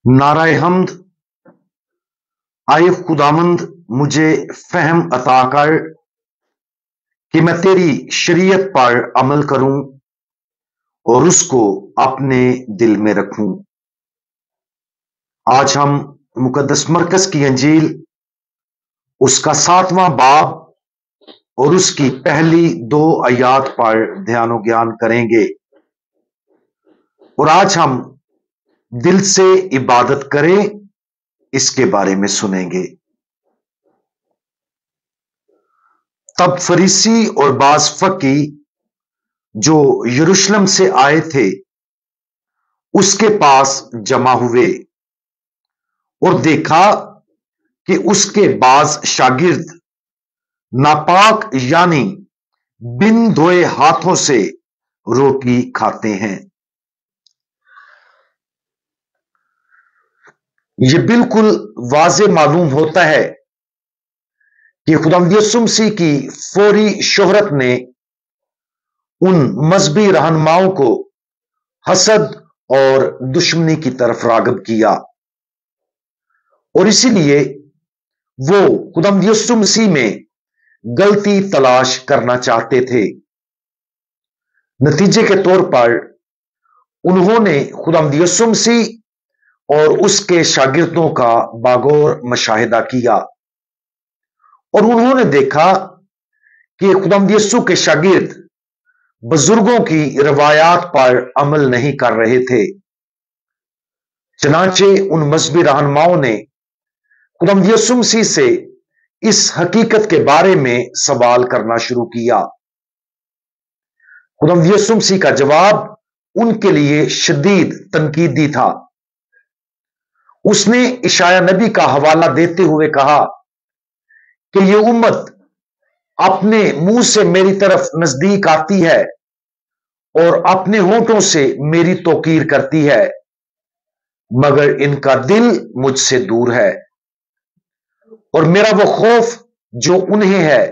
नाराए हमद। आए खुदामंद, मुझे फहम अता कर कि मैं तेरी शरीयत पर अमल करूं और उसको अपने दिल में रखूं। आज हम मुकद्दस मरकज की अंजील, उसका 7वां बाब और उसकी पहली 2 आयात पर ध्यान ज्ञान करेंगे। और आज हम दिल से इबादत करें, इसके बारे में सुनेंगे। तब फरीसी और बाज फकी जो यरूशलेम से आए थे उसके पास जमा हुए और देखा कि उसके बाज शागिर्द नापाक यानी बिन धोए हाथों से रोटी खाते हैं। यह बिल्कुल वाज़े मालूम होता है कि खुदावंद यीशु मसीह की फौरी शोहरत ने उन मजहबी रहनुमाओं को हसद और दुश्मनी की तरफ राग़िब किया और इसीलिए वो खुदावंद यीशु मसीह में गलती तलाश करना चाहते थे। नतीजे के तौर पर उन्होंने खुदावंद यीशु मसीह और उसके शागिर्दों का बागौर मुशाहिदा किया और उन्होंने देखा कि खुदावंद यीशु के शागिर्द बुजुर्गों की रवायात पर अमल नहीं कर रहे थे। चनाचे उन मजहबी रहनुमाओं ने खुदावंद यीशु मसीह से इस हकीकत के बारे में सवाल करना शुरू किया। खुदावंद यीशु मसीह का जवाब उनके लिए शदीद तनकीदी था। उसने इशाया नबी का हवाला देते हुए कहा कि यह उम्मत अपने मुंह से मेरी तरफ नजदीक आती है और अपने होठों से मेरी तौकीर करती है, मगर इनका दिल मुझसे दूर है और मेरा वो खौफ जो उन्हें है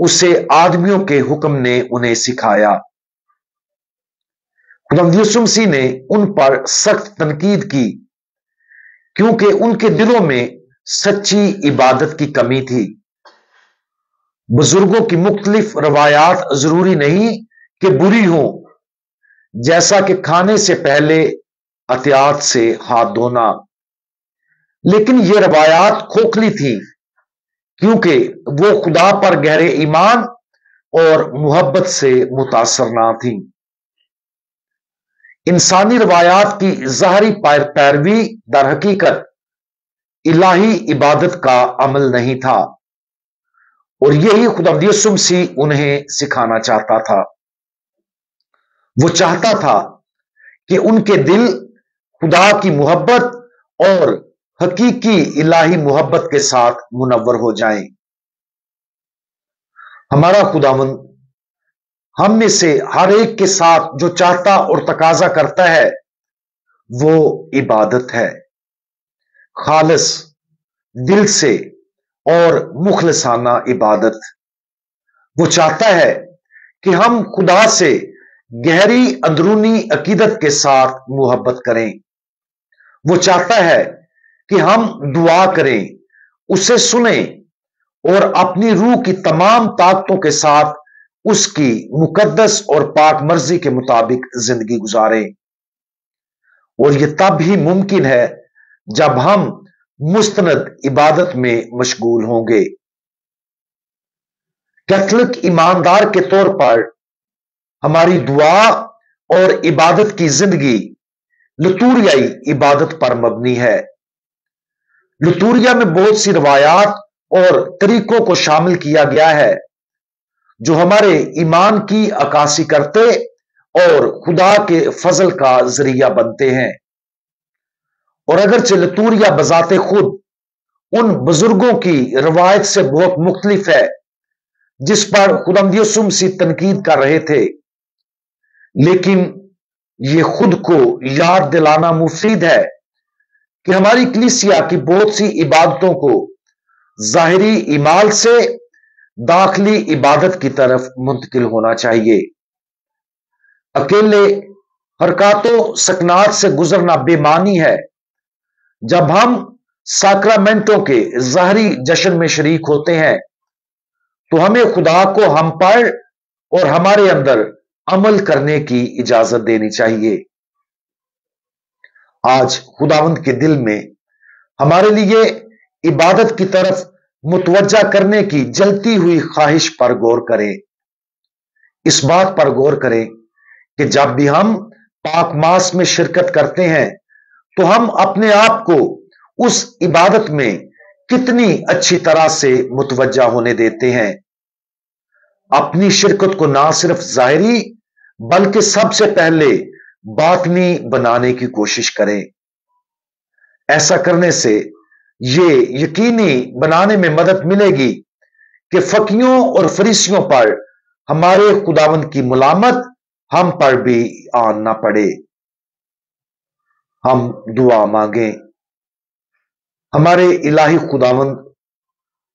उसे आदमियों के हुक्म ने उन्हें सिखाया। खुदावंद यीशु मसीह ने उन पर सख्त तनकीद की क्योंकि उनके दिलों में सच्ची इबादत की कमी थी। बुजुर्गों की मुख्तलिफ रवायात जरूरी नहीं कि बुरी हो, जैसा कि खाने से पहले एहतियात से हाथ धोना, लेकिन ये रवायात खोखली थी क्योंकि वो खुदा पर गहरे ईमान और मुहब्बत से मुतासर ना थी। इंसानी रवायात की ज़ाहरी पैरवी दर हकीकत इलाही इबादत का अमल नहीं था और यही खुदावंद यीशु मसीह उन्हें सिखाना चाहता था। वो चाहता था कि उनके दिल खुदा की मोहब्बत और हकीकी इलाही मोहब्बत के साथ मुनव्वर हो जाएं। हमारा खुदावंद हम में से हर एक के साथ जो चाहता और तकाजा करता है वो इबादत है, खालिस दिल से और मुखलिसाना इबादत। वो चाहता है कि हम खुदा से गहरी अंदरूनी अकीदत के साथ मोहब्बत करें। वो चाहता है कि हम दुआ करें, उसे सुने और अपनी रूह की तमाम ताकतों के साथ उसकी मुकद्दस और पाक मर्जी के मुताबिक जिंदगी गुजारें। और यह तब ही मुमकिन है जब हम मुस्तनद इबादत में मशगूल होंगे। कैथलिक ईमानदार के तौर पर हमारी दुआ और इबादत की जिंदगी लतूरियाई इबादत पर मबनी है। लतूरिया में बहुत सी रवायात और तरीकों को शामिल किया गया है जो हमारे ईमान की अक्कासी करते और खुदा के फजल का जरिया बनते हैं। और अगरचे लतूरिया बजाते खुद उन बुजुर्गों की रवायत से बहुत मुख्तलिफ है जिस पर खुदावंद यीशु मसीह तनकीद कर रहे थे, लेकिन यह खुद को याद दिलाना मुफीद है कि हमारी कलीसिया की बहुत सी इबादतों को जाहिरी इमाल से दाखिली इबादत की तरफ मुंतकिल होना चाहिए। अकेले हरकातों सकनात से गुजरना बेमानी है जब हम साक्रामेंटों के ज़ाहरी जश्न में शरीक होते हैं तो हमें खुदा को हम पर और हमारे अंदर अमल करने की इजाजत देनी चाहिए। आज खुदावंद के दिल में हमारे लिए इबादत की तरफ मुतवज्जा करने की जलती हुई ख्वाहिश पर गौर करें। इस बात पर गौर करें कि जब भी हम पाक मास में शिरकत करते हैं तो हम अपने आप को उस इबादत में कितनी अच्छी तरह से मुतवज्जा होने देते हैं। अपनी शिरकत को ना सिर्फ ज़ाहिरी बल्कि सबसे पहले बातनी बनाने की कोशिश करें। ऐसा करने से ये यकीनी बनाने में मदद मिलेगी कि फकीयों और फरीसियों पर हमारे खुदावंद की मुलामत हम पर भी आन ना पड़े। हम दुआ मांगें। हमारे इलाही खुदावंद,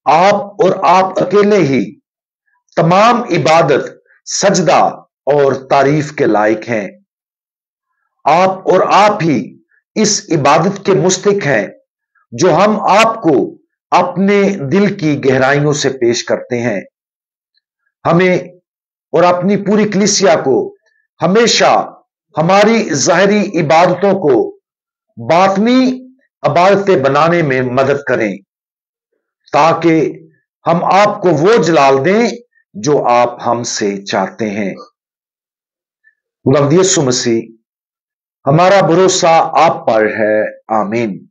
आप और आप अकेले ही तमाम इबादत, सजदा और तारीफ के लायक हैं। आप और आप ही इस इबादत के मुस्तहिक हैं जो हम आपको अपने दिल की गहराइयों से पेश करते हैं। हमें और अपनी पूरी कलीसिया को हमेशा हमारी ज़ाहिरी इबादतों को बातनी इबादतें बनाने में मदद करें ताकि हम आपको वो जलाल दें जो आप हमसे चाहते हैं। खुदावंद यीशु मसीह, हमारा भरोसा आप पर है। आमीन।